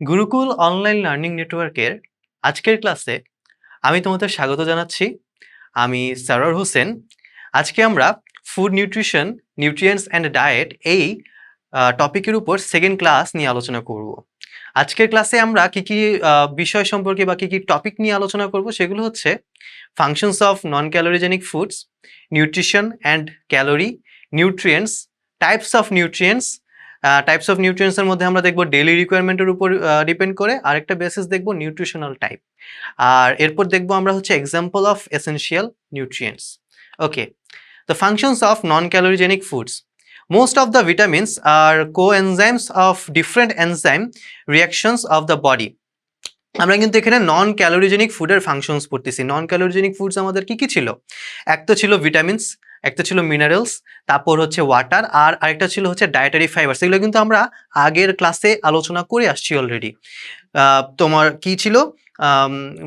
Gurukul online learning নেটওয়ার্কের আজকের ক্লাসে আমি তোমাদের স্বাগত জানাচ্ছি। আমি সারোয়ার হোসেন। আজকে আমরা food nutrition, nutrients and diet এই টপিকের উপর সেকেন্ড ক্লাস নিয়ে আলোচনা করব। আজকের ক্লাসে আমরা কি কি বিষয় সম্পর্কে বা কি কি টপিক নিয়ে আলোচনা করব সেগুলো হচ্ছে functions of non calorigenic foods, nutrition and calorie, nutrients, types of nutrients. Types of নিউট্রিয়েন্টসের মধ্যে আমরা দেখব ডেইলি রিকোয়ারমেন্টের উপর ডিপেন্ড করে, আরেকটা বেসিস দেখব নিউট্রিশনাল টাইপ, আর এরপর দেখব আমরা হচ্ছে example of essential nutrients. Okay, the functions of non-calorigenic foods. Most of the vitamins are coenzymes of different enzyme reactions of the body. আমরা কিন্তু এখানে নন ক্যালোরিজেনিক ফুডের ফাংশনস পড়তেছি। নন ক্যালোরিজেনিক ফুডস আমাদের কি কি ছিল? এক তো ছিল ভিটামিনস, একটা ছিল মিনারেলস, তারপর হচ্ছে ওয়াটার, আর আরেকটা ছিল হচ্ছে ডায়েটারি ফাইবারস। এগুলো কিন্তু আমরা আগের ক্লাসে আলোচনা করে আসছি অলরেডি। তোমার কি ছিল?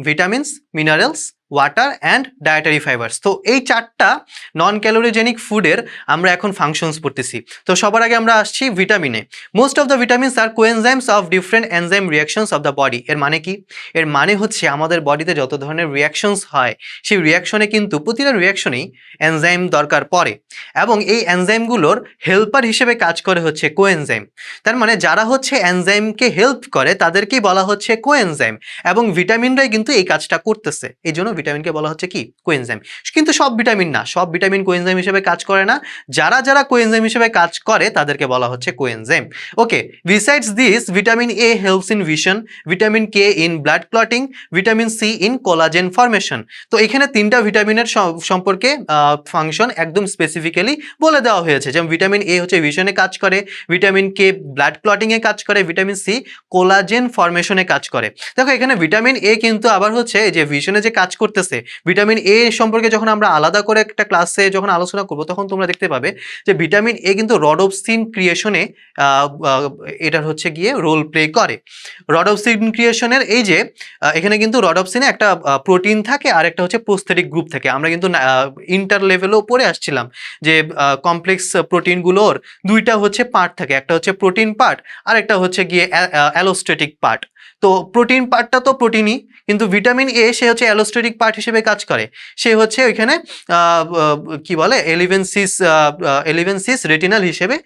Vitamins, minerals, water and dietary fibres. তো এই চারটা নন ক্যালোরিজেনিক ফুডের আমরা এখন ফাংশনস পড়তেছি। তো সবার আগে আমরা আসছি ভিটামিনে। Most of the vitamins are coenzymes of different enzyme reactions of the body. এর মানে কি? এর মানে হচ্ছে আমাদের বডিতে যত ধরনের রিয়াকশনস হয় সেই রিয়াকশনে কিন্তু প্রতিটা রিয়াকশনেই এনজাইম দরকার পড়ে, এবং এই এনজাইমগুলোর হেল্পার হিসেবে কাজ করে হচ্ছে কোএনজাইম। তার মানে যারা হচ্ছে এনজাইমকে হেল্প করে তাদেরকেই বলা হচ্ছে কোএনজাইম, এবং ভিটামিনরাই কিন্তু এই কাজটা করতেছে, এই জন্য ভিটামিনকে বলা হচ্ছে কি? কোএনজাইম। কিন্তু সব ভিটামিন না, সব ভিটামিন কোএনজাইম হিসেবে কাজ করে না। যারা যারা কোএনজাইম হিসেবে কাজ করে তাদেরকে বলা হচ্ছে coenzyme. Okay, besides this vitamin A helps in vision, vitamin K in blood clotting, vitamin C in collagen formation. তো এখানে তিনটা ভিটামিনের সম্পর্কে ফাংশন একদম স্পেসিফিক্যালি বলে দেওয়া হয়েছে। যেমন ভিটামিন এ হচ্ছে ভিশনে কাজ করে, ভিটামিন কে ব্লাড ক্লটিংয়ে কাজ করে, ভিটামিন সি কোলাজেন ফরমেশনে কাজ করে। দেখো এখানে ভিটামিন এ কিন্তু আবার হচ্ছে যে ভিশনে যে কাজ করতেছে, ভিটামিন এ সম্পর্কে যখন আমরা আলাদা করে একটা ক্লাসে যখন আলোচনা করব তখন তোমরা দেখতে পাবে যে ভিটামিন এ কিন্তু রডোপসিন ক্রিয়েশনে এটার হচ্ছে গিয়ে রোল প্লে করে। রডোপসিন ক্রিয়েশনের এই যে এখানে কিন্তু রডোপসিনে একটা প্রোটিন থাকে আর একটা হচ্ছে প্রোস্থেটিক গ্রুপ থাকে। আমরা কিন্তু ইন্টার লেভেলেও পড়ে আসছিলাম যে কমপ্লেক্স প্রোটিনগুলোর দুইটা হচ্ছে পার্ট থাকে, একটা হচ্ছে প্রোটিন পার্ট আর একটা হচ্ছে গিয়ে অ্যালোস্টেটিক পার্ট। তো প্রোটিন পার্টটা তো প্রোটিনই, কিন্তু ভিটামিন এ সে হচ্ছে অ্যালোস্টেটিক পার্ট হিসেবে কাজ করে। সে হচ্ছে ওইখানে কি বলে এলিভেন্সিস রেটিনাল হিসেবে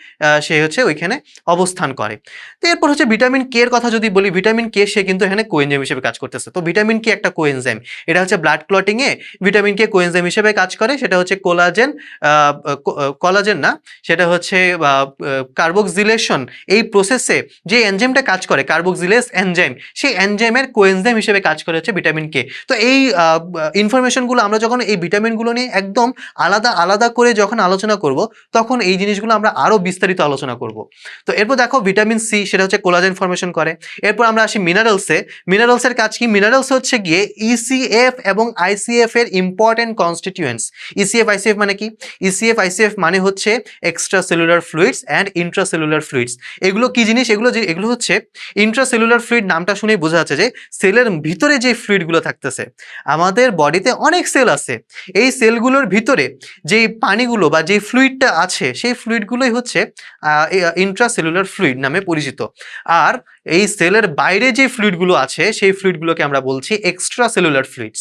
সে হচ্ছে ওইখানে অবস্থান করে। তো এরপর হচ্ছে ভিটামিন কে এর কথা যদি বলি, ভিটামিন কে সে কিন্তু এখানে কোএনজাইম হিসেবে কাজ করতেছে। তো ভিটামিন কে একটা কোএনজাইম, এটা হচ্ছে ব্লাড ক্লটিংয়ে ভিটামিন কে কোএনজাইম হিসেবে কাজ করে। সেটা হচ্ছে কোলাজেন না, সেটা হচ্ছে কার্বক্সিলেশন। এই প্রসেসে যে এনজাইমটা কাজ করে কার্বক্সিলেস এনজাইম, সেই এনজাইমের কোএনজাইম হিসেবে কাজ করে হচ্ছে ভিটামিন কে। তো এই ইনফরমেশনগুলো আমরা যখন এই ভিটামিনগুলো নিয়ে একদম আলাদা আলাদা করে যখন আলোচনা করব তখন এই জিনিসগুলো আমরা আরও বিস্তারিত আলোচনা করব। তো এরপর দেখো ভিটামিন সি, সেটা হচ্ছে কোলাজেন ফরমেশন করে। এরপর আমরা আসি মিনারেলসে। মিনারেলসের কাজ কি? মিনারেলস হচ্ছে গিয়ে ইসিএফ এবং আইসিএফ এর ইম্পর্টেন্ট কনস্টিটিউয়েন্টস। ইসিএফ আইসিএফ মানে কি? ইসিএফ আইসিএফ মানে হচ্ছে extra cellular fluids and intracellular fluids. এগুলো কি জিনিস? এগুলো হচ্ছে ইন্ট্রাসেলুলার ফ্লুইড, নামটা শুনেই বোঝা যাচ্ছে যে সেলের ভিতরে যে ফ্লুইডগুলো থাকতেছে। আমাদের বডিতে অনেক সেল আছে, এই সেলগুলোর ভিতরে যে পানিগুলো বা যে ফ্লুইডটা আছে সেই ফ্লুইডগুলোই হচ্ছে ইন্ট্রাসেলুলার ফ্লুইড নামে পরিচিত। আর এই সেলের বাইরে যে ফ্লুইডগুলো আছে সেই ফ্লুইডগুলোকে আমরা বলছি এক্সট্রা সেলুলার ফ্লুইডস।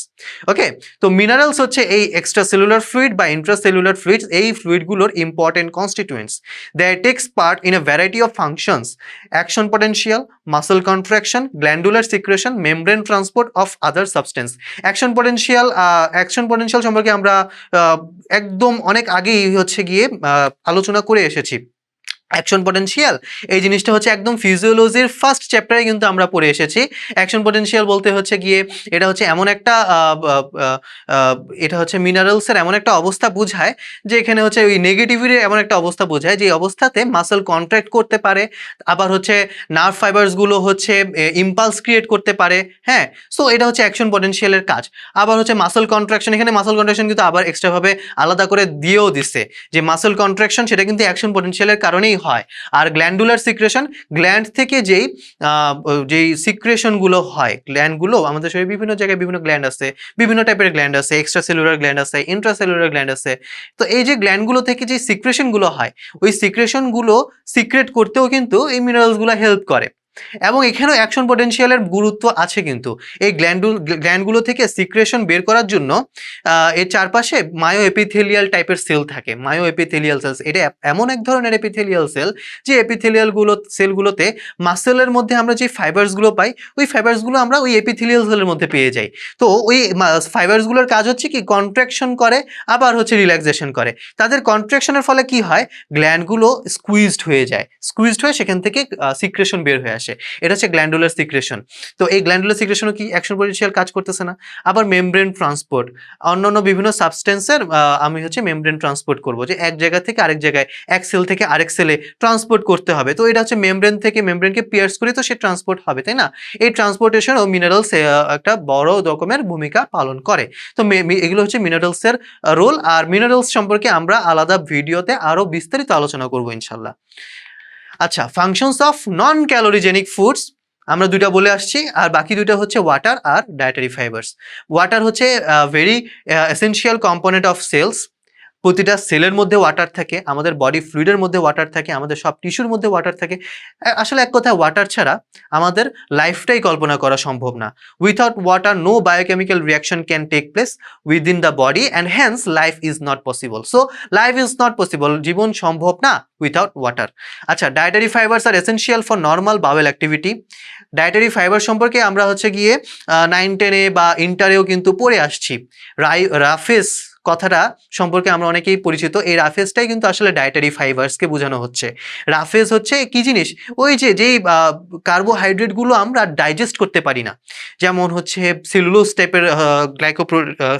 ওকে, তো মিনারেলস হচ্ছে এই এক্সট্রা সেলুলার ফ্লুইড বা ইন্ট্রাসেলুলার ফ্লুইডস, এই ফ্লুইডগুলোর important constituents. They takes part in a variety of functions: action potential, muscle contraction, glandular secretion, membrane transport of other substance. Action potential সম্পর্কে আমরা একদম অনেক আগেই হচ্ছে গিয়ে আলোচনা করে এসেছি। অ্যাকশন পটেনশিয়াল এই জিনিসটা হচ্ছে একদম ফিজিওলজির ফার্স্ট চ্যাপ্টারে কিন্তু আমরা পড়ে এসেছি। অ্যাকশন পটেনশিয়াল বলতে হচ্ছে গিয়ে এটা হচ্ছে এমন একটা এটা হচ্ছে মিনারেলসের এমন একটা অবস্থা বোঝায় যে এখানে হচ্ছে ওই নেগেটিভিটির এমন একটা অবস্থা বোঝায় যে অবস্থাতে মাসল কন্ট্রাক্ট করতে পারে, আবার হচ্ছে নার্ভ ফাইবারসগুলো হচ্ছে ইম্পালস ক্রিয়েট করতে পারে। হ্যাঁ, সো এটা হচ্ছে অ্যাকশন পটেনশিয়ালের কাজ। আবার হচ্ছে মাসল কন্ট্রাকশন, এখানে মাসল কন্ট্রাকশন কিন্তু আবার এক্সট্রাভাবে আলাদা করে দিয়েও দিচ্ছে যে মাসল কন্ট্রাকশন সেটা কিন্তু অ্যাকশন পটেনশিয়ালের কারণেই হয়। আর গ্ল্যান্ডুলার সিক্রেশন, গ্ল্যান্ড থেকে যেই সিক্রেশনগুলো হয়, গ্ল্যান্ডগুলো আমাদের শরীরে বিভিন্ন জায়গায় বিভিন্ন গ্ল্যান্ড আছে, বিভিন্ন টাইপের গ্ল্যান্ড আছে, এক্সট্রা সেলুলার গ্ল্যান্ড আছে, ইন্ট্রাসেলুলার গ্ল্যান্ড আছে। তো এই যে গ্ল্যান্ডগুলো থেকে যে সিক্রেশনগুলো হয় ওই সিক্রেশনগুলো সিক্রেট করতেও কিন্তু এই মিনারেলসগুলো হেল্প করে। এবং এখানেও অ্যাকশন পটেনশিয়ালের গুরুত্ব আছে কিন্তু এই গ্ল্যান্ডগুলো থেকে সিক্রেশন বের করার জন্য এর চারপাশে মায়ো এপিথেলিয়াল টাইপের সেল থাকে। মায়ো এপিথেলিয়াল সেলস এটা এমন এক ধরনের এপিথেলিয়াল সেল যে সেলগুলোতে মাসেলের মধ্যে আমরা যে ফাইবার্সগুলো পাই ওই ফাইবার্সগুলো আমরা ওই এপিথেলিয়াল সেলের মধ্যে পেয়ে যাই। তো ওই ফাইবার্সগুলোর কাজ হচ্ছে কি কন্ট্রাকশন করে আবার হচ্ছে রিল্যাক্সেশন করে। তাদের কন্ট্রাকশনের ফলে কি হয় গ্ল্যান্ডগুলো স্কুইজড হয়ে যায়, স্কুইজড হয়ে সেখান থেকে সিক্রেশন বের হয়ে আসে। এটা হচ্ছে গ্ল্যান্ডুলার সিক্রেশন। তো এই গ্ল্যান্ডুলার সিক্রেশনও কি অ্যাকশন পটেনশিয়াল কাজ করতেছে না? আবার মেমব্রেন ট্রান্সপোর্ট, অন্যান্য বিভিন্ন সাবস্টেন্সের আমি হচ্ছে মেমব্রেন ট্রান্সপোর্ট করব, যে এক জায়গা থেকে আরেক জায়গায় এক সেল থেকে আরেক সেলে ট্রান্সপোর্ট করতে হবে। তো এটা হচ্ছে মেমব্রেন থেকে মেমব্রেনকে পিয়ার্স করে তো সে ট্রান্সপোর্ট হবে, তাই না? এই ট্রান্সপোর্টেশন ও মিনারেলস একটা বড় রকমের ভূমিকা পালন করে। তো এগুলো হচ্ছে মিনারেলসের রোল। আর মিনারেলস সম্পর্কে আমরা আলাদা ভিডিওতে আরো বিস্তারিত আলোচনা করব ইনশাল্লাহ। আচ্ছা, functions of non calorigenic foods আমরা দুইটা বলে আসছি, আর বাকি দুইটা হচ্ছে ওয়াটার আর ডায়েটারি ফাইবার্স। ওয়াটার হচ্ছে very essential component of cells. প্রতিটা সেলের মধ্যে ওয়াটার থাকে, আমাদের বডি ফ্লুইডের মধ্যে ওয়াটার থাকে, আমাদের সব টিস্যুর মধ্যে ওয়াটার থাকে। আসলে এক কথায় ওয়াটার ছাড়া আমাদের লাইফটাই কল্পনা করা সম্ভব না। Without water no biochemical reaction can take place within the body and hence life is not possible. So life is not possible, জীবন সম্ভব না উইথাউট ওয়াটার। আচ্ছা, dietary fibres are essential for normal bowel activity. Dietary fibre সম্পর্কে আমরা হচ্ছে গিয়ে 9-10-এ বা ইন্টারেও কিন্তু পড়ে আসছি। রাফেজ কথাটা সম্পর্কে আমরা অনেকেই পরিচিত। এই রাফেজটাই কিন্তু আসলে ডায়েটারি ফাইবার্সকে বোঝানো হচ্ছে। রাফেজ হচ্ছে কি জিনিস, ওই যেই কার্বোহাইড্রেটগুলো আমরা ডাইজেস্ট করতে পারি না, যেমন হচ্ছে সেলুলোজ টাইপের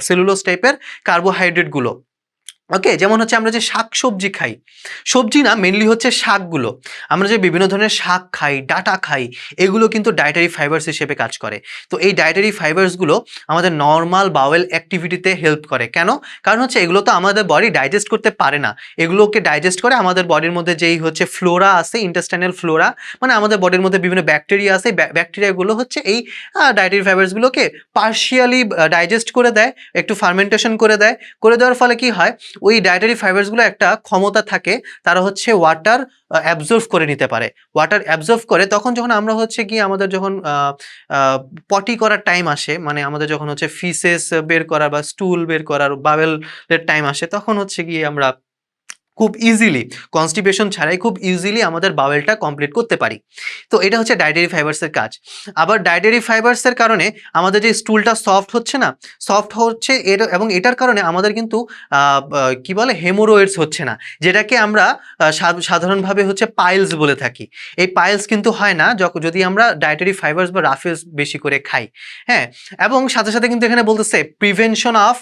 সেলুলোজ টাইপের কার্বোহাইড্রেটগুলো। ওকে, যেমন হচ্ছে আমরা যে শাক সবজি খাই, সবজি না মেনলি হচ্ছে শাকগুলো, আমরা যে বিভিন্ন ধরনের শাক খাই, ডাটা খাই, এগুলো কিন্তু ডায়েটারি ফাইবার্স হিসেবে কাজ করে। তো এই ডায়েটারি ফাইবার্সগুলো আমাদের নর্মাল বাওয়েল অ্যাক্টিভিটিতে হেল্প করে। কেন? কারণ হচ্ছে এগুলো তো আমাদের বডি ডাইজেস্ট করতে পারে না, এগুলোকে ডাইজেস্ট করে আমাদের বডির মধ্যে যেই হচ্ছে ফ্লোরা আছে, ইন্টেস্টাইনাল ফ্লোরা, মানে আমাদের বডির মধ্যে বিভিন্ন ব্যাকটেরিয়া আছে, ব্যাকটেরিয়াগুলো হচ্ছে এই ডায়েটারি ফাইবার্সগুলোকে পার্শিয়ালি ডাইজেস্ট করে দেয়, একটু ফার্মেন্টেশন করে দেয়। করে দেওয়ার ফলে কি হয়, ওই ডায়েটারি ফাইবার্সগুলো একটা ক্ষমতা থাকে, তারা হচ্ছে ওয়াটার অ্যাবজর্ভ করে নিতে পারে। ওয়াটার অ্যাবজর্ভ করে তখন যখন আমরা হচ্ছে কি আমাদের যখন পটি করার টাইম আসে, মানে আমাদের যখন হচ্ছে ফিসেস বের করার বা স্টুল বের করার বাওয়েলের টাইম আসে, তখন হচ্ছে গিয়ে আমরা খুব ইজিলি কনস্টিপেশন ছাড়াই খুব ইজিলি আমাদের বাওয়েলটা কমপ্লিট করতে পারি। তো এটা হচ্ছে ডায়েটারি ফাইবার্সের কাজ। আবার ডায়েটারি ফাইবার্সের কারণে আমাদের যে স্টুলটা সফট হচ্ছে না, সফট হচ্ছে এবং এটার কারণে আমাদের কিন্তু কি বলে হেমোরয়েডস হচ্ছে না, যেটাকে আমরা সাধারণভাবে হচ্ছে পাইলস বলে থাকি। এই পাইলস কিন্তু হয় না যদি আমরা ডায়েটারি ফাইবার্স বা রাফেজ বেশি করে খাই। হ্যাঁ, এবং সাথে সাথে কিন্তু এখানে বলতেছে প্রিভেনশন অফ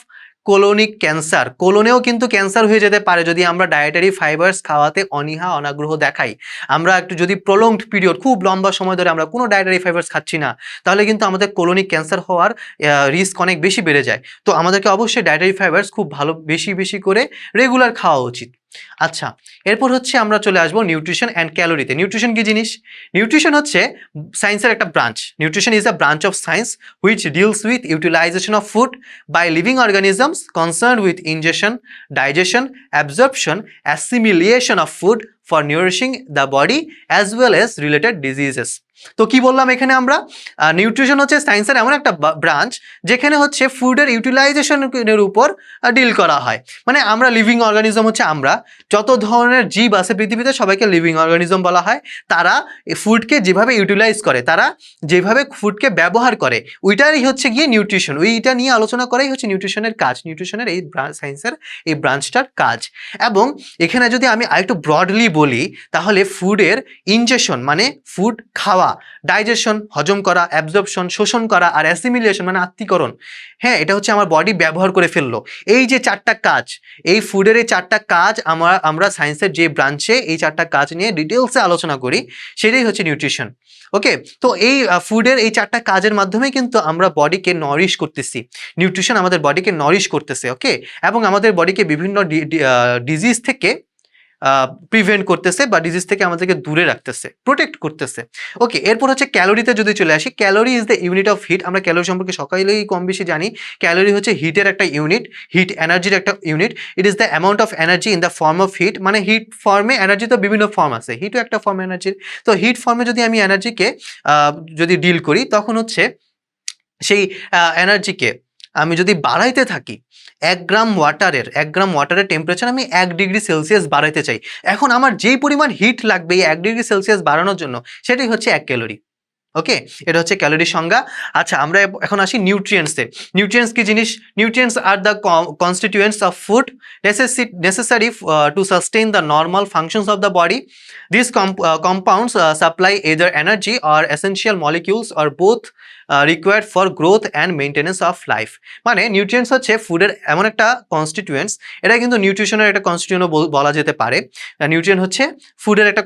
কোলোনিক ক্যান্সার। কোলনেও কিন্তু ক্যান্সার হয়ে যেতে পারে যদি আমরা ডায়েটারি ফাইবার্স খাওয়াতে অনীহা অনাগ্রহ দেখাই। আমরা একটু যদি প্রলংড পিরিয়ড, খুব লম্বা সময় ধরে আমরা কোনো ডায়েটারি ফাইবার্স খাচ্ছি না, তাহলে কিন্তু আমাদের কোলোনিক ক্যান্সার হওয়ার রিস্ক অনেক বেশি বেড়ে যায়। তো আমাদেরকে অবশ্যই ডায়েটারি ফাইবার্স খুব ভালো বেশি করে রেগুলার খাওয়া উচিত। আচ্ছা, এরপর হচ্ছে আমরা চলে আসবো নিউট্রিশন অ্যান্ড ক্যালোরিতে। নিউট্রিশন কি জিনিস? নিউট্রিশন হচ্ছে সায়েন্সের একটা branch. Nutrition is a branch of science which deals with utilisation of food by living organisms concerned with ingestion, digestion, absorption, assimilation of food for nourishing the body as well as related diseases. তো কি বললাম এখানে আমরা, nutrition হচ্ছে সায়েন্সের এমন একটা branch যেখানে হচ্ছে ফুডের ইউটিলাইজেশনের উপর ডিল করা হয়। মানে আমরা লিভিং অর্গানিজম হচ্ছে, আমরা যত ধরনের জীব আছে পৃথিবীতে সবাইকে লিভিং অর্গানিজম বলা হয়। তারা ফুডকে যেভাবে ইউটিলাইজ করে, তারা যেভাবে ফুডকে ব্যবহার করে, ওইটারই হচ্ছে গিয়ে নিউট্রিশন। ওইটা নিয়ে আলোচনা করাই হচ্ছে নিউট্রিশনের কাজ, নিউট্রিশনের এই সায়েন্সের এই ব্রাঞ্চটার কাজ। এবং এখানে যদি আমি আরেকটু ব্রডলি বলি, তাহলে ফুডের ইনজেকশন মানে ফুড খাওয়া, ডাইজেশন হজম করা, অ্যাবজর্পশন শোষণ করা, আর অ্যাসিমিলেশন মানে আত্তীকরণ। হ্যাঁ, এটা হচ্ছে আমার বডি ব্যবহার করে ফেললো। এই যে চারটা কাজ, এই ফুডের এই চারটা কাজ আমরা সায়েন্সের যে ব্রাঞ্চে এই চারটা কাজ নিয়ে ডিটেলসে আলোচনা করি, সেটাই হচ্ছে নিউট্রিশন। ওকে, তো এই ফুডের এই চারটা কাজের মাধ্যমে কিন্তু আমরা বডিকে নরিশ করতেছি। নিউট্রিশন আমাদের বডিকে নরিশ করতেছে। ওকে, এবং আমাদের বডিকে বিভিন্ন ডিজিজ থেকে প্রিভেন্ট করতেছে বা ডিজিজ থেকে আমাদেরকে দূরে রাখতেছে, প্রোটেক্ট করতেছে। ওকে, এরপর হচ্ছে ক্যালোরিতে যদি চলে আসি, calorie is the unit of heat. আমরা ক্যালোরি সম্পর্কে সকালেই কম বেশি জানি। ক্যালোরি হচ্ছে হিটের একটা ইউনিট, হিট এনার্জির একটা unit. It is the amount of energy in the form of heat, মানে হিট ফর্মে এনার্জি তো বিভিন্ন ফর্ম আছে, হিটও একটা ফর্ম এনার্জির। তো হিট ফর্মে যদি আমি এনার্জিকে যদি ডিল করি, তখন হচ্ছে সেই এনার্জিকে আমি যদি বাড়াইতে থাকি, 1 গ্রাম ওয়াটারের টেম্পারেচার আমি 1 ডিগ্রি সেলসিয়াস বাড়াইতে চাই। এখন আমার যেই পরিমাণ হিট লাগবে এই 1 ডিগ্রি সেলসিয়াস বাড়ানোর জন্য, সেটাই হচ্ছে 1 ক্যালোরি। ওকে, এটা হচ্ছে ক্যালোরির সংজ্ঞা। আচ্ছা, আমরা এখন আসি নিউট্রিয়েন্টসে। নিউট্রিয়েন্টস কি জিনিস? Nutrients are the constituents of food necessary to sustain the normal functions of the body. These compounds supply either energy or essential molecules or both required for growth and maintenance of life. মানে nutrients হচ্ছে ফুডের এমন একটা constituents, এটা কিন্তু নিউট্রিশনের একটা constituent বলা যেতে পারে। নিউট্রিয়েন্ট হচ্ছে ফুডের একটা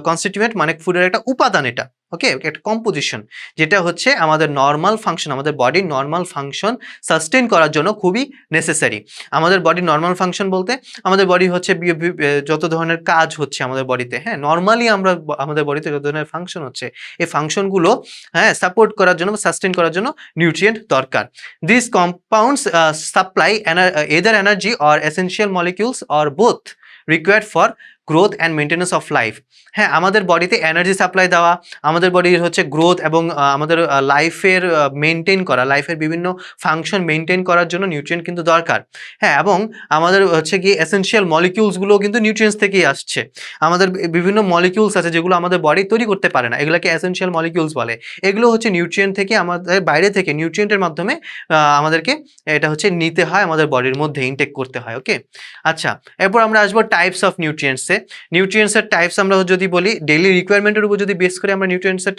কনস্টিটিউয়েন্ট, মানে ফুডের একটা উপাদান এটা। ওকে, একটা কম্পোজিশন, যেটা হচ্ছে আমাদের নর্মাল ফাংশন, আমাদের বডির নর্মাল ফাংশন সাস্টেন করার জন্য খুবই নেসেসারি। আমাদের বডির নর্মাল ফাংশন বলতে আমাদের বডি হচ্ছে যত ধরনের কাজ হচ্ছে আমাদের বডিতে, হ্যাঁ, নর্মালি আমরা আমাদের বডিতে যত ধরনের ফাংশন হচ্ছে, এই ফাংশনগুলো হ্যাঁ সাপোর্ট করার জন্য, সাস্টেন করার জন্য নিউট্রিয়েন্ট দরকার। This compounds supply either energy or essential molecules or both required for growth and maintenance of life. হ্যাঁ, আমাদের বডিতে এনার্জি সাপ্লাই দেওয়া, আমাদের বডির হচ্ছে গ্রোথ এবং আমাদের লাইফের মেনটেন করা, লাইফের বিভিন্ন ফাংশন মেনটেন করার জন্য নিউট্রিয়েন্ট কিন্তু দরকার। হ্যাঁ, এবং আমাদের হচ্ছে কি এসেনশিয়াল মলিকিউলসগুলো কিন্তু নিউট্রিয়েন্টস থেকেই আসছে। আমাদের বিভিন্ন মলিকিউলস আছে যেগুলো আমাদের বডি তৈরি করতে পারে না, এগুলোকে এসেনশিয়াল মলিকিউলস বলে। এগুলো হচ্ছে নিউট্রিয়েন্ট থেকে, আমাদের বাইরে থেকে নিউট্রিয়েন্টের মাধ্যমে আমাদেরকে এটা হচ্ছে নিতে হয়, আমাদের বডির মধ্যে ইনটেক করতে হয়। ওকে, আচ্ছা, এরপর আমরা আসবো টাইপস অফ নিউট্রিয়েন্টসে। নিউট্রিয়েন্টসের টাইপস আমরা যদি বলি, ডেইলি রিকোয়ারমেন্টের উপর যদি বেস করে আমরা নিউট্রিয়েন্টসের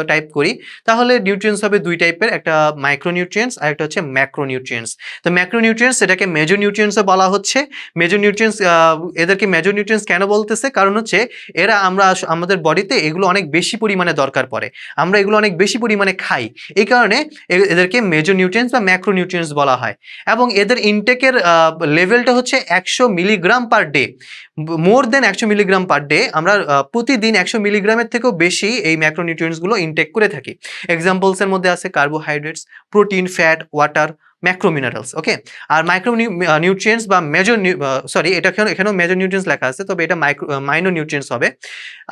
টাইপ করি, তাহলে নিউট্রিয়েন্টস হবে দুই টাইপের, একটা মাইক্রোনিউট্রিয়েন্টস আর একটা হচ্ছে ম্যাক্রোনিউট্রিয়েন্টস। তো ম্যাক্রোনিউট্রিয়েন্টস এটাকে মেজর নিউট্রিয়েন্টসও বলা হচ্ছে। মেজর নিউট্রিয়েন্টস, এদেরকে মেজর নিউট্রিয়েন্টস কেন বলতেছে? কারণ হচ্ছে এরা আমাদের বডিতে এগুলো অনেক বেশি পরিমাণে দরকার পড়ে, আমরা এগুলো অনেক বেশি পরিমাণে খাই, এই কারণে এদেরকে মেজর নিউট্রিয়েন্টস বা ম্যাক্রোনিউট্রিয়েন্টস বলা হয়। এবং এদের ইনটেকের লেভেলটা হচ্ছে 100 মিলিগ্রাম পার ডে, মোর দেন 100 মিলিগ্রাম পার ডে। আমরা প্রতিদিন 100 মিলিগ্রামের থেকেও বেশি এই ম্যাক্রোনিউট্রিয়েন্টসগুলো ইনটেক করে থাকি। এক্সাম্পলসের মধ্যে আছে carbohydrates, protein, fat, water, macrominerals. Okay, আর মাইক্রো নিউট্রিয়েন্টস বা মেজর, সরি, এখানেও মেজর নিউট্রিয়েন্টস লেখা আছে, তবে এটা মাইনর নিউট্রিয়েন্টস হবে।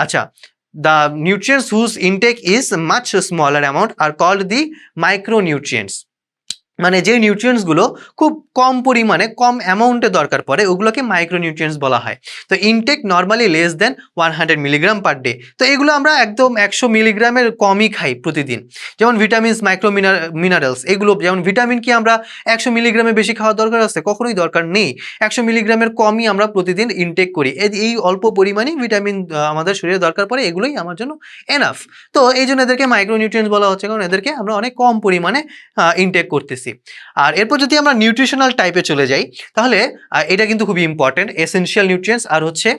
আচ্ছা, the nutrients whose intake is much smaller amount are called the micronutrients. মানে যে নিউট্রিয়েন্টসগুলো খুব কম পরিমাণে, কম অ্যামাউন্টে দরকার পড়ে, ওগুলোকে মাইক্রোনিউট্রিয়েন্টস বলা হয়। তো intake normally less than 100 milligram per day. তো এগুলো আমরা একদম 100 মিলিগ্রামের কমই খাই প্রতিদিন। যেমন ভিটামিনস, মাইক্রো মিনারেলস, এগুলো যেমন ভিটামিন কি আমরা 100 মিলিগ্রামে বেশি খাওয়ার দরকার আছে? কখনোই দরকার নেই। 100 মিলিগ্রামের কমই আমরা প্রতিদিন ইনটেক করি। এই অল্প পরিমাণে ভিটামিন আমাদের শরীরে দরকার পড়ে, এগুলোই আমার জন্য এনাফ। তো এই জন্য এদেরকে মাইক্রোনিউট্রিয়েন্টস বলা হচ্ছে, কারণ এদেরকে আমরা অনেক কম পরিমাণে ইনটেক করতেছি। আর এরপর যদি আমরা নিউট্রিশনাল টাইপে চলে যাই, তাহলে এটা কিন্তু খুবই ইম্পর্টেন্ট, এসেনশিয়াল নিউট্রিয়েন্টস আর হচ্ছে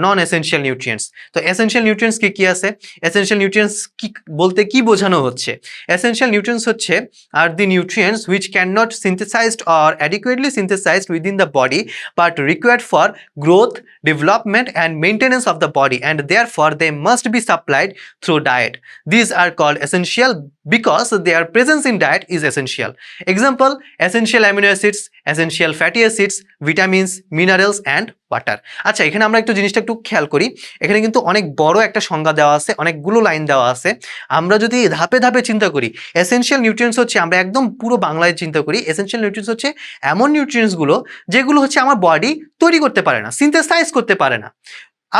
নন এসেনশিয়াল নিউট্রিয়েন্টস। তো এসেনশিয়াল নিউট্রিয়েন্টস কি আছে? এসেনশিয়াল নিউট্রিয়েন্টস কি বলতে কি বোঝানো হচ্ছে? এসেনশিয়াল নিউট্রিয়েন্টস হচ্ছে are the nutrients which can not synthesized or adequately synthesized within the body but required for growth, development and maintenance of the body, and therefore they must be supplied through diet. These are called essential because their presence in diet is essential. Example: essential amino acids, essential fatty acids, vitamins, minerals and water. আচ্ছা, এখানে আমরা একটু জিনিসটা একটু খেয়াল করি, এখানে কিন্তু অনেক বড় একটা সংজ্ঞা দেওয়া আছে, অনেকগুলো লাইন দেওয়া আছে। আমরা যদি ধাপে ধাপে চিন্তা করি, এসেনশিয়াল নিউট্রিয়েন্টস হচ্ছে, আমরা একদম পুরো বাংলায় চিন্তা করি, এসেনশিয়াল নিউট্রিয়েন্টস হচ্ছে এমন নিউট্রিয়েন্টসগুলো যেগুলো হচ্ছে আমার বডি তৈরি করতে পারে না, সিনথেসাইজ করতে পারে না।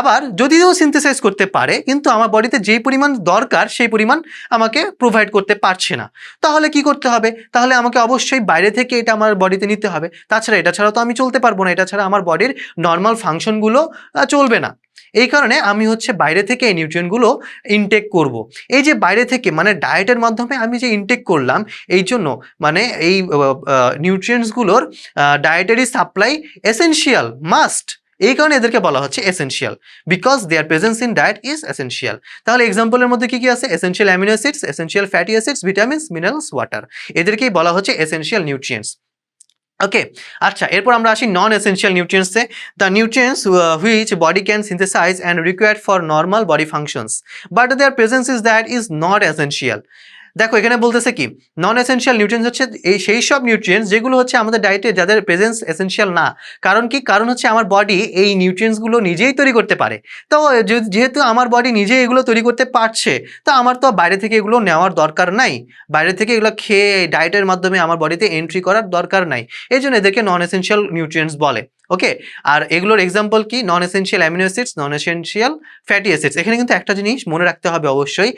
আবার যদিও সিনথেসাইজ করতে পারে, কিন্তু আমার বডিতে যেই পরিমাণ দরকার সেই পরিমাণ আমাকে প্রোভাইড করতে পারছে না। তাহলে কি করতে হবে? তাহলে আমাকে অবশ্যই বাইরে থেকে এটা আমার বডিতে নিতে হবে। তাছাড়া এটা ছাড়া তো আমি চলতে পারবো না, এটা ছাড়া আমার বডির নর্মাল ফাংশনগুলো চলবে না। এই কারণে আমি হচ্ছে বাইরে থেকে এই নিউট্রিয়েন্টগুলো ইনটেক করব। এই যে বাইরে থেকে মানে ডায়েটের মাধ্যমে আমি যে ইনটেক করলাম, এই জন্য মানে এই নিউট্রিয়েন্টসগুলোর ডায়েটারি সাপ্লাই এসেনশিয়াল, মাস্ট। এই কারণে এদেরকে বলা হচ্ছে essential, because their presence in diet is essential. তাহলে এক্সাম্পলের মধ্যে কি কি আছে? Essential amino acids, essential fatty acids, vitamins, minerals, water, এদেরকেই বলা হচ্ছে এসেনশিয়াল নিউট্রিয়েন্টস। ওকে, আচ্ছা এরপর আমরা আসি নন এসেনশিয়াল নিউট্রিয়েন্টসে। The nutrients which body can synthesise and required for normal body functions but their presence is that is not essential. দেখো এখানে বলতেছে কি, নন এসেনশিয়াল নিউট্রিয়েন্টস হচ্ছে এই সেই সব নিউট্রিয়েন্টস যেগুলো হচ্ছে আমাদের ডায়েটে যাদের প্রেজেন্স এসেনশিয়াল না। কারণ কি, কারণ হচ্ছে আমার বডি এই নিউট্রিয়েন্টসগুলো নিজেই তৈরি করতে পারে। তো যেহেতু আমার বডি নিজেই এগুলো তৈরি করতে পারছে, তো আমার তো বাইরে থেকে এগুলো নেওয়ার দরকার নাই, বাইরে থেকে এগুলো খেয়ে ডায়েটের মাধ্যমে আমার বডিতে এন্ট্রি করার দরকার নাই। এই জন্য এদেরকে নন এসেনশিয়াল নিউট্রিয়েন্টস বলে। ওকে, আর এগুলোর এক্সাম্পল কি, নন এসেনশিয়াল অ্যামিনো অ্যাসিডস, নন এসেনশিয়াল ফ্যাটি অ্যাসিডস। এখানে কিন্তু একটা জিনিস মনে রাখতে হবে অবশ্যই,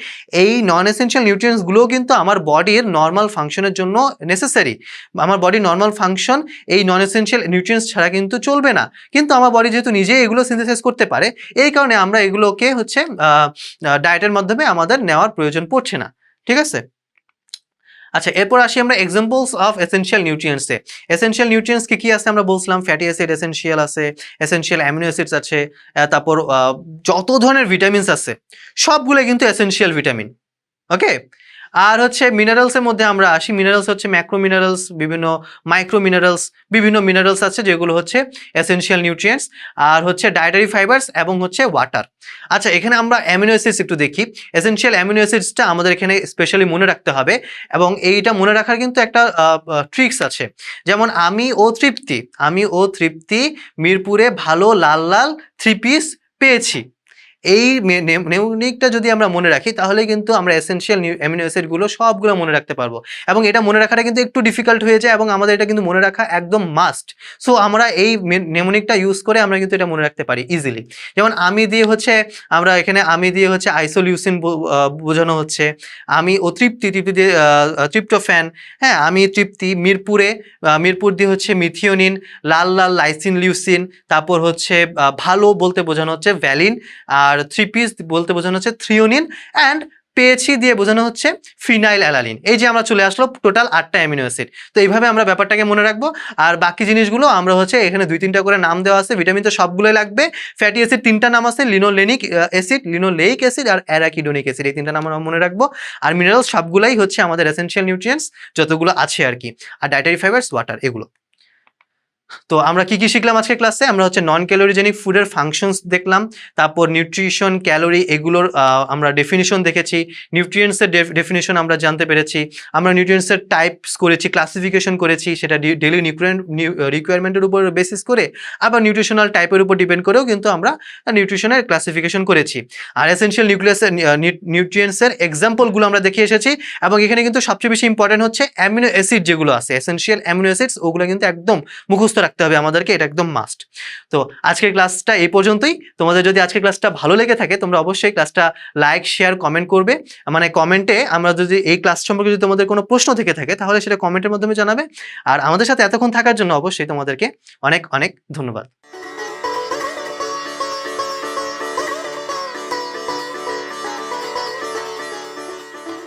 এই নন এসেনশিয়াল নিউট্রিয়েন্টসগুলোও কিন্তু আমার বডির নর্মাল ফাংশনের জন্য নেসেসারি। আমার বডির নর্মাল ফাংশন এই নন এসেনশিয়াল নিউট্রিয়েন্টস ছাড়া কিন্তু চলবে না। কিন্তু আমার বডি যেহেতু নিজেই এগুলো সিনথেসাইজ করতে পারে, এই কারণে আমরা এগুলোকে হচ্ছে ডায়েটের মাধ্যমে আমাদের নেওয়ার প্রয়োজন পড়ছে না। ঠিক আছে, আচ্ছা এরপর আসি আমরা এক্সাম্পলস অফ এসেনশিয়াল নিউট্রিয়েন্টসে। এসেনশিয়াল নিউট্রিয়েন্টস কি কি আছে আমরা বলছিলাম, ফ্যাটি অ্যাসিড এসেনশিয়াল আছে, এসেনশিয়াল অ্যামিনো অ্যাসিডস আছে, তারপর যত ধরনের ভিটামিনস আছে সবগুলো কিন্তু এসেনশিয়াল ভিটামিন। ওকে, আর হচ্ছে মিনারেলসের মধ্যে আমরা আসি। মিনারেলস হচ্ছে ম্যাক্রো মিনারেলস, বিভিন্ন মাইক্রো মিনারেলস, বিভিন্ন মিনারেলস আছে যেগুলো হচ্ছে এসেনশিয়াল নিউট্রিয়েন্টস। আর হচ্ছে ডায়েটারি ফাইবারস এবং হচ্ছে ওয়াটার। আচ্ছা এখানে আমরা অ্যামিনো অ্যাসিডস একটু দেখি। এসেনশিয়াল অ্যামিনো অ্যাসিডসটা আমাদের এখানে স্পেশালি মনে রাখতে হবে, এবং এইটা মনে রাখার কিন্তু একটা ট্রিক্স আছে। যেমন আমি ও তৃপ্তি মিরপুরে ভালো লাল লাল 3 পিস পেয়েছি। এই নেউনিকটা যদি আমরা মনে রাখি তাহলে কিন্তু আমরা এসেনশিয়াল অ্যামিনো অ্যাসিডগুলো সবগুলো মনে রাখতে পারবো। এবং এটা মনে রাখাটা কিন্তু একটু ডিফিকাল্ট হয়ে যায়, এবং আমাদের এটা কিন্তু মনে রাখা একদম মাস্ট। সো আমরা এই নেমোনিকটা ইউজ করে আমরা কিন্তু এটা মনে রাখতে পারি ইজিলি। যেমন আমি দিয়ে হচ্ছে আমরা এখানে আমি দিয়ে হচ্ছে আইসোলিউসিন বোঝানো হচ্ছে, আমি ও তৃপ্তি দিয়ে ট্রিপ্টোফ্যান। হ্যাঁ, আমি তৃপ্তি মিরপুর দিয়ে হচ্ছে মিথিওনিন, লাল লাল লাইসিন লিউসিন, তারপর হচ্ছে ভালো বলতে বোঝানো হচ্ছে ভ্যালিন, আর 3 পিস বলতে বোঝানো হচ্ছে থ্রিওনিন, অ্যান্ড পেয়েছি দিয়ে বোঝানো হচ্ছে ফিনাইল অ্যালানিন। এই যে আমরা চলে আসলো টোটাল 8টা অ্যামিনো অ্যাসিড। তো এইভাবে আমরা ব্যাপারটাকে মনে রাখবো। আর বাকি জিনিসগুলো আমরা হচ্ছে এখানে 2-3টা করে নাম দেওয়া আছে। ভিটামিন তো সবগুলোই লাগবে। ফ্যাটি অ্যাসিড 3টা নাম আছে, লিনোলেনিক অ্যাসিড, লিনোলেইক অ্যাসিড আর অ্যারাকিডোনিক অ্যাসিড। এই 3টা নাম আমরা মনে রাখবো। আর মিনারেলস সবগুলাই হচ্ছে আমাদের এসেনশিয়াল নিউট্রিয়েন্টস যতগুলো আছে আর কি। আর ডায়েটারি ফাইবারস, ওয়াটার, এগুলো। তো আমরা কি কি শিখলাম আজকে ক্লাসে? আমরা হচ্ছে নন ক্যালোরিজেনিক ফুডের ফাংশনস দেখলাম, তারপর নিউট্রিশন, ক্যালোরি এগুলোর আমরা ডেফিনিশন দেখেছি, নিউট্রিয়েন্টসের ডেফিনিশন আমরা জানতে পেরেছি, আমরা নিউট্রিয়েন্টসের টাইপস করেছি, ক্লাসিফিকেশন করেছি, সেটা ডেইলি রিকোয়ারমেন্টের উপর বেসিস করে, আবার নিউট্রিশনাল টাইপের উপর ডিপেন্ড করেও কিন্তু আমরা নিউট্রিশনের ক্লাসিফিকেশন করেছি। আর এসেনশিয়াল নিউট্রিয়েন্টসের এক্সাম্পলগুলো আমরা দেখে এসেছি, এবং এখানে কিন্তু সবচেয়ে বেশি ইম্পর্টেন্ট হচ্ছে অ্যামিনো অ্যাসিড যেগুলো আছে, এসেনশিয়াল অ্যামিনো অ্যাসিডস, ওগুলো কিন্তু একদম মুখস্থ রাখতে হবে আমাদেরকে, এটা একদম মাস্ট। তো আজকের ক্লাসটা এই পর্যন্তই। তোমাদের যদি আজকের ক্লাসটা ভালো লেগে থাকে তোমরা অবশ্যই ক্লাসটা লাইক, শেয়ার, কমেন্ট করবে। মানে কমেন্টে আমরা যদি এই ক্লাস সম্পর্কে যদি তোমাদের কোনো প্রশ্ন থেকে থাকে তাহলে সেটা কমেন্টের মাধ্যমে জানাবে। আর আমাদের সাথে এতক্ষণ থাকার জন্য অবশ্যই তোমাদেরকে অনেক অনেক ধন্যবাদ।